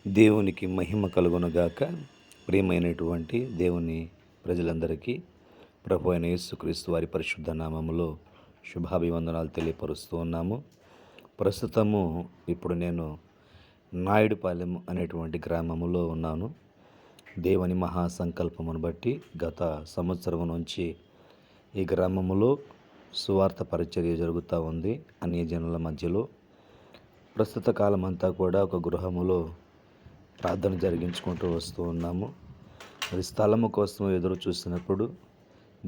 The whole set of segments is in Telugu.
దేవునికి మహిమ కలుగునుగాక. ప్రియమైనటువంటి దేవుని ప్రజలందరికీ ప్రభు అయిన యేసుక్రీస్తు వారి పరిశుద్ధ నామములో శుభాభివందనాలు తెలియపరుస్తూ ఉన్నాము. ప్రస్తుతము ఇప్పుడు నేను నాయుడుపాలెం అనేటువంటి గ్రామములో ఉన్నాను. దేవుని మహాసంకల్పమును బట్టి గత సంవత్సరం నుంచి ఈ గ్రామములో సువార్త పరిచర్య జరుగుతూ ఉంది అన్యజనుల మధ్యలో. ప్రస్తుత కాలం అంతా కూడా ఒక గృహములో ప్రార్థన జరిగించుకుంటూ వస్తూ ఉన్నాము. మరి స్థలము కోసం ఎదురు చూసినప్పుడు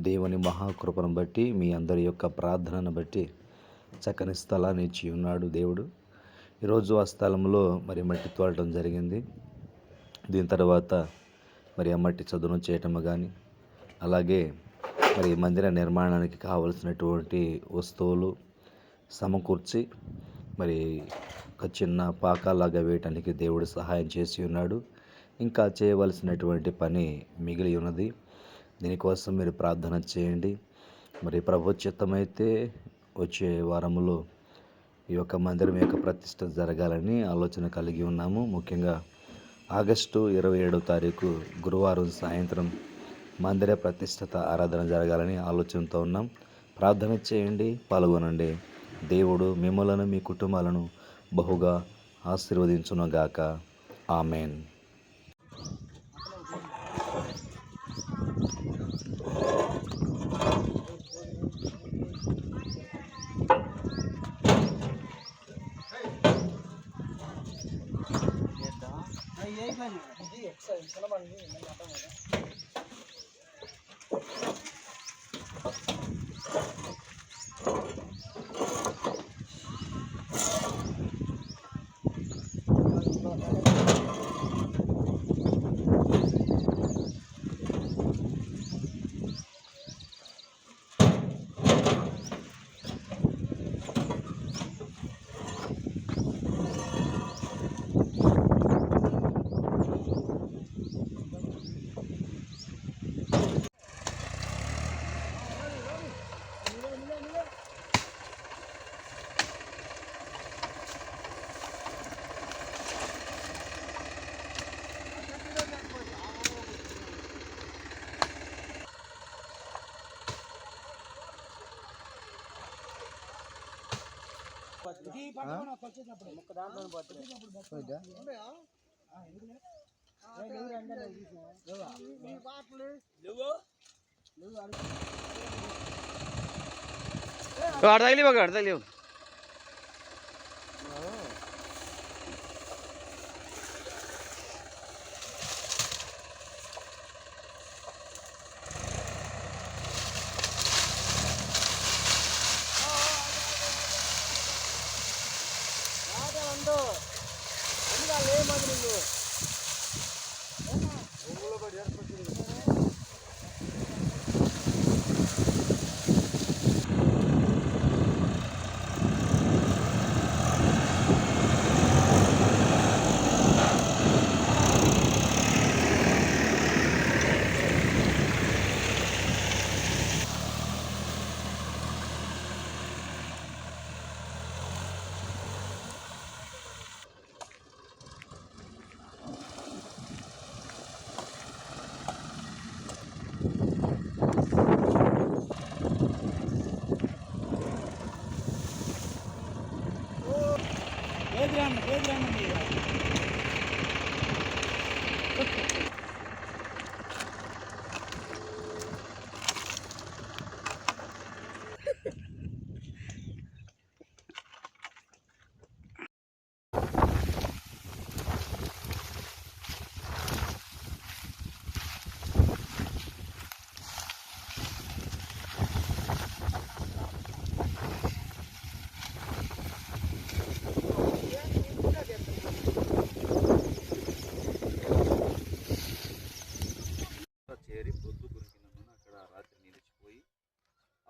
దేవుని మహాకృపను బట్టి, మీ అందరి యొక్క ప్రార్థనను బట్టి చక్కని స్థలాన్ని ఇచ్చి ఉన్నాడు దేవుడు. ఈరోజు ఆ స్థలంలో మరి మట్టి తోలటం జరిగింది. దీని తర్వాత మరి ఆ మట్టి చదును చేయటము కానీ, అలాగే మరి మందిర నిర్మాణానికి కావలసినటువంటి వస్తువులు సమకూర్చి మరి ఒక చిన్న పాకాలాగా వేయటానికి దేవుడు సహాయం చేసి ఉన్నాడు. ఇంకా చేయవలసినటువంటి పని మిగిలి ఉన్నది. దీనికోసం మీరు ప్రార్థన చేయండి. మరి ప్రభు చిత్తమైతే వచ్చే వారములో ఈ యొక్క మందిరం యొక్క ప్రతిష్ట జరగాలని ఆలోచన కలిగి ఉన్నాము. ముఖ్యంగా ఆగస్టు 27వ తారీఖు గురువారం సాయంత్రం మందిర ప్రతిష్టత ఆరాధన జరగాలని ఆలోచనతో ఉన్నాం. ప్రార్థన చేయండి, పాల్గొనండి. దేవుడు మిమ్మలను, మీ కుటుంబాలను బహుగా ఆశీర్వదించునుగాక. ఆమెన్. అడతలేవు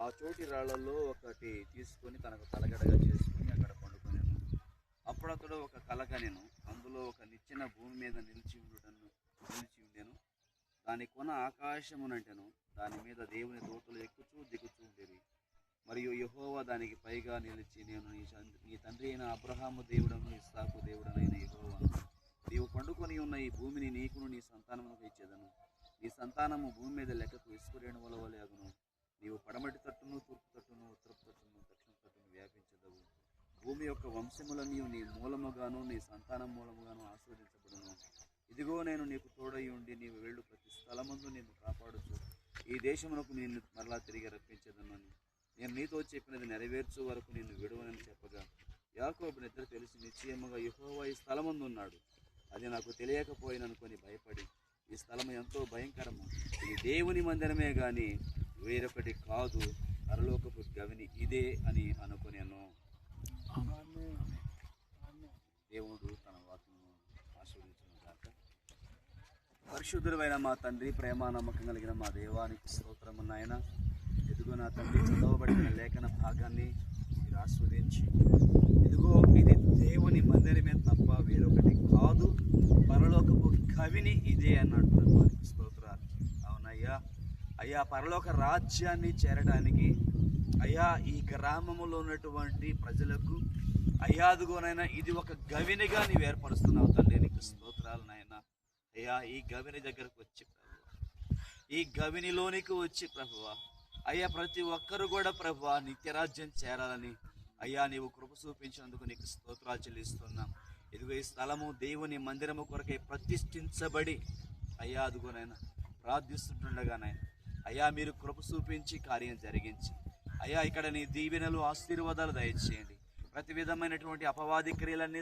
ఆ చోటి రాళ్లలో ఒకటి తీసుకొని తనకు తలగడగా చేసుకొని అక్కడ పండుకొనేను. అప్పుడు అతడు ఒక కలగనెను. అందులో ఒక నిచ్చెన భూమి మీద నిలిచి ఉండెను. దాని కొన ఆకాశమునంటెను. దాని మీద దేవుని దూతలు ఎక్కుచూ దిగుచూ ఉండేవి. మరియు యెహోవా దానికి పైగా నిలిచి, నేను నీ తండ్రి అయిన అబ్రహాము దేవుడను, ఇస్సాకు దేవుడనైన యెహోవాను. నీవు పండుకొన్న ఆనుకొని ఉన్న ఈ భూమిని నీకును నీ సంతానమునకు ఇచ్చేదను. నీ సంతానము భూమి మీద లెక్కకు ఇసుకరేణువుల వలె అగును. నీవు పడమటి తట్టును, తూర్పు తట్టును, ఉత్తరపు తట్టును, దక్షిణ తట్టును వ్యాపించదవు. భూమి యొక్క వంశములన్నీ నీ మూలముగాను నీ సంతానం మూలముగాను ఆశీర్వదించబడును. ఇదిగో నేను నీకు తోడై ఉండి నీవు వెళ్ళు ప్రతి స్థలమందు నిన్ను కాపాడుచు ఈ దేశమునకు నిన్ను మరలా తిరిగి రప్పించదను అని నేను నీతో చెప్పినది నెరవేర్చు వరకు నిన్ను విడువనని చెప్పగా యాకోబు నిద్ర తెలిసి నిశ్చయముగా యెహోవా ఈ స్థలమందు ఉన్నాడు, అది నాకు తెలియకపోయిననుకొని భయపడి ఈ స్థలము ఎంతో భయంకరము, ఇది దేవుని మందిరమే గాని వేరొకటి కాదు, పరలోకపు గవిని ఇదే అని అనుకొనేను. దేవుడు తన వాక్యము ఆశీర్వదించును గాక. పరిశుద్ధుడైన మా తండ్రి, ప్రేమ నమ్మకం కలిగిన మా దేవానికి స్తోత్రము నాయన. ఎదుగో నా తండ్రి, చదవబడిన లేఖన భాగాన్ని మీరు ఆస్వాదించి, ఇదిగో ఇది దేవుని మందిరమే తప్ప వేరొకటి కాదు, పరలోకపు కవిని ఇదే అన్నాడు. ప్రభువానికి స్తోత్రాలు. అవునయ్యా, అయ్యా పరలోక రాజ్యాన్ని చేరడానికి అయ్యా ఈ గ్రామములో ఉన్నటువంటి ప్రజలకు అయ్యా అదుగోనైనా ఇది ఒక గవినిగా నీవు ఏర్పరుస్తున్నావు తండ్రి, నీకు స్తోత్రాలు నాయన. అయ్యా ఈ గవిని దగ్గరకు వచ్చి ప్రభువా, ఈ గవినిలోనికి వచ్చి ప్రభువా, అయ్యా ప్రతి ఒక్కరు కూడా ప్రభువా నిత్యరాజ్యం చేరాలని అయ్యా నీవు కృప చూపించినందుకు నీకు స్తోత్రాలు చెల్లిస్తున్నాం. ఇదిగో ఈ స్థలము దేవుని మందిరము కొరకై ప్రతిష్ఠించబడి అయ్యా అదుగోనైనా ప్రార్థిస్తుండగానైనా అయ్యా మీరు కృప చూపించి కార్యం జరిగించి అయ్యా ఇక్కడ నీ దీవెనలు ఆశీర్వాదాలు దయచేయండి. ప్రతి విధమైనటువంటి అపవాది క్రియలన్నీ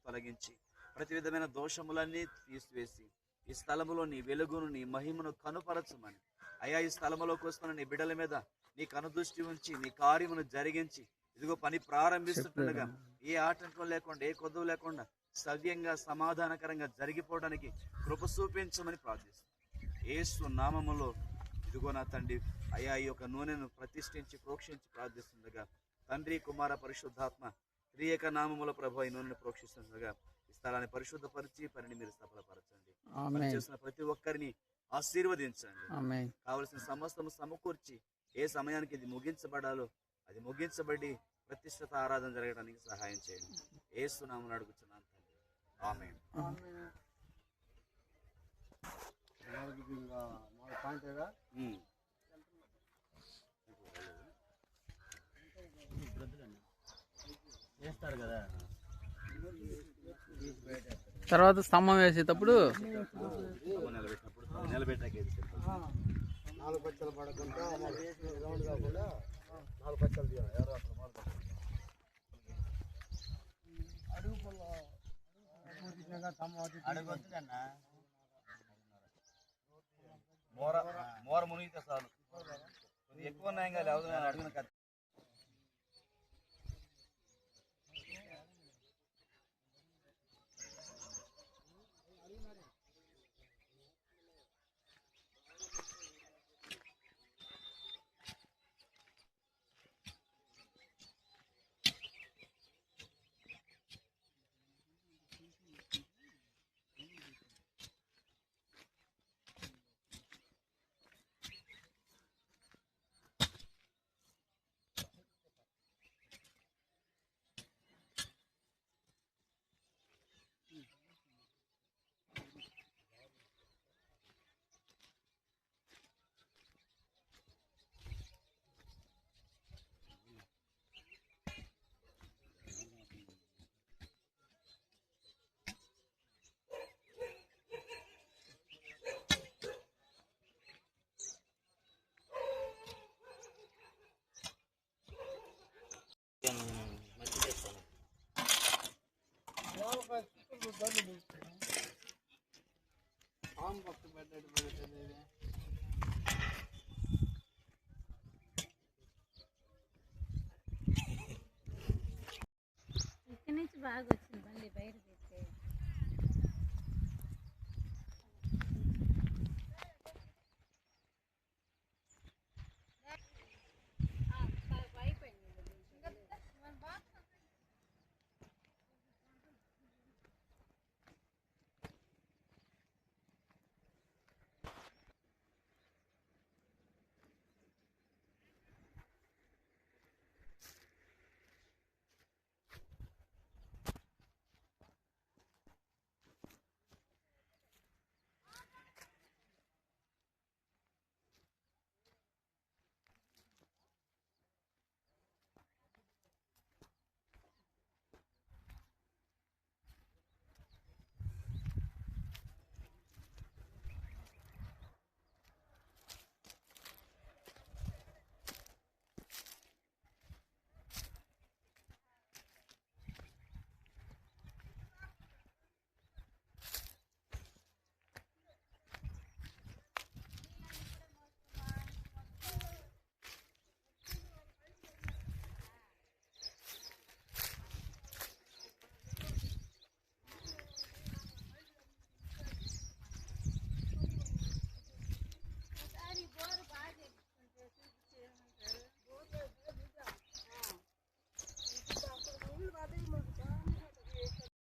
తొలగించి ప్రతి విధమైన దోషములన్నీ తీసివేసి ఈ స్థలములో నీ వెలుగును నీ మహిమను కనుపరచమని అయ్యా ఈ స్థలములోకి వస్తున్న నీ బిడ్డల మీద నీ కనుదృష్టి ఉంచి నీ కార్యమును జరిగించి ఇదిగో పని ప్రారంభిస్తుండగా ఏ ఆటంకం లేకుండా ఏ కొద్దువు లేకుండా సవ్యంగా సమాధానకరంగా జరిగిపోవడానికి కృప చూపించమని ప్రార్థిస్తాను. యేసు నామములో ఇదిగో నా తండ్రి అయ్యా ఈ యొక్క నూనెను ప్రతిష్ఠించి ప్రోక్షించి ప్రార్థిస్తుండగా తండ్రి కుమార పరిశుద్ధాత్మ త్రియేక నామముల ప్రభు ఈ నూనెను ప్రోక్షిస్తుండగా ఈ స్థలాన్ని పరిశుద్ధపరిచి పనిని మీరు సఫలపరచండి. చేసిన ప్రతి ఒక్కరిని ఆశీర్వదించండి. కావలసిన సమస్తము సమకూర్చి ఏ సమయానికి ఇది ముగించబడాలో అది ముగించబడి ప్రతిష్ఠిత ఆరాధన జరగడానికి సహాయం చేయండి. యేసు నామమున అడుగుచున్నాను తండ్రి, ఆమేన్. తర్వాత స్తంభం వేసేటప్పుడు నిలబెట్టకేది 4 పచ్చలు పడకుండా రౌండ్ కాకుండా 4 పచ్చలు తీయాలి. ఎవరు అక్కడ మోర మునిగితే చాలు, ఎక్కువ ఉన్నాయం కాదు అడుగున కథ. ఇక్కడి నుంచి బాగా